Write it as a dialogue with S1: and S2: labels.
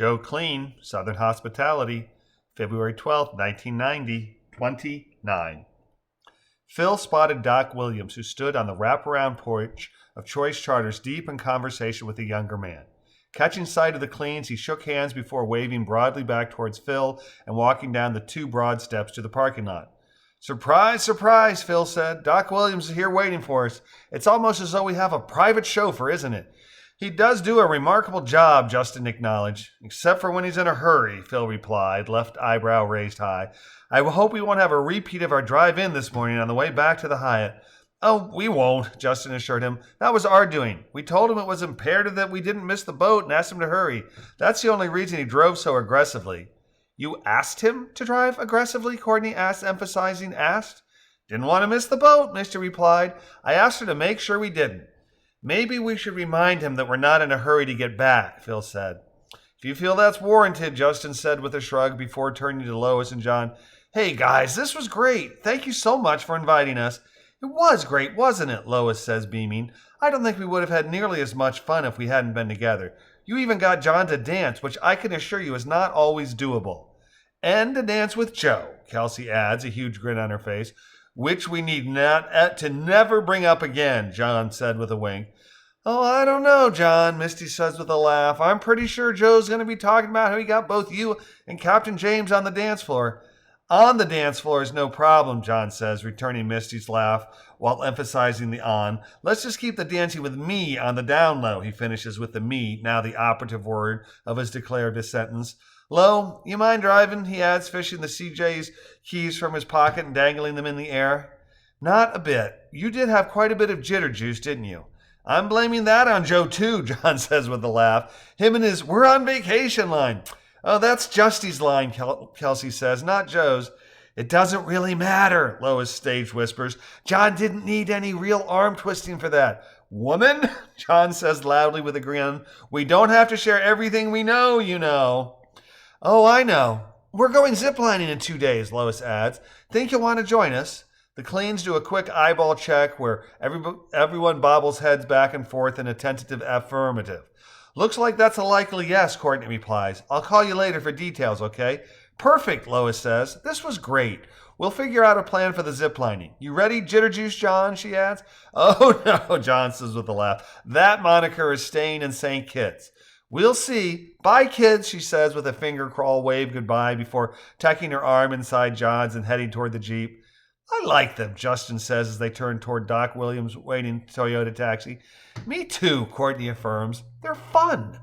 S1: Joe Kleen, Southern Hospitality, February 12th, 1990, 29. Phil spotted Doc Williams, who stood on the wraparound porch of Choice Charters deep in conversation with a younger man. Catching sight of the Kleens, he shook hands before waving broadly back towards Phil and walking down the 2 broad steps to the parking lot. Surprise, surprise, Phil said. Doc Williams is here waiting for us. It's almost as though we have a private chauffeur, isn't it? He does do a remarkable job, Justin acknowledged. Except for when he's in a hurry, Phil replied, left eyebrow raised high. I hope we won't have a repeat of our drive-in this morning on the way back to the Hyatt. Oh, we won't, Justin assured him. That was our doing. We told him it was imperative that we didn't miss the boat and asked him to hurry. That's the only reason he drove so aggressively. You asked him to drive aggressively? Courtney asked, emphasizing asked. Didn't want to miss the boat, Misty replied. I asked her to make sure we didn't. Maybe we should remind him that we're not in a hurry to get back, Phil said. If you feel that's warranted, Justin said with a shrug before turning to Lois and John. Hey guys, this was great. Thank you so much for inviting us. It was great, wasn't it? Lois says, beaming. I don't think we would have had nearly as much fun if we hadn't been together. You even got John to dance, which I can assure you is not always doable. And to dance with Joe, Kelsey adds, a huge grin on her face, which we need not to never bring up again, John said with a wink. Oh, I don't know, John, Misty says with a laugh. I'm pretty sure Joe's going to be talking about how he got both you and Captain James on the dance floor. On the dance floor is no problem, John says, returning Misty's laugh while emphasizing the on. Let's just keep the dancing with me on the down low, he finishes with the me, now the operative word of his declarative sentence. Lo, you mind driving? He adds, fishing the CJ's keys from his pocket and dangling them in the air. Not a bit. You did have quite a bit of jitter juice, didn't you? I'm blaming that on Joe too, John says with a laugh. Him and his we're on vacation line. Oh, that's Justy's line, Kelsey says, not Joe's. It doesn't really matter, Lois stage whispers. John didn't need any real arm twisting for that. Woman, John says loudly with a grin, we don't have to share everything we know, you know. Oh, I know. We're going ziplining in 2 days, Lois adds. Think you'll want to join us? The Kleens do a quick eyeball check where everyone bobbles heads back and forth in a tentative affirmative. Looks like that's a likely yes, Courtney replies. I'll call you later for details, okay? Perfect, Lois says. This was great. We'll figure out a plan for the ziplining. You ready, Jitter Juice John, she adds. Oh, no, John says with a laugh. That moniker is staying in St. Kitts. We'll see. Bye, kids, she says with a finger crawl wave goodbye before tucking her arm inside John's and heading toward the Jeep. I like them, Justin says as they turn toward Doc Williams' waiting Toyota taxi. Me too, Courtney affirms. They're fun.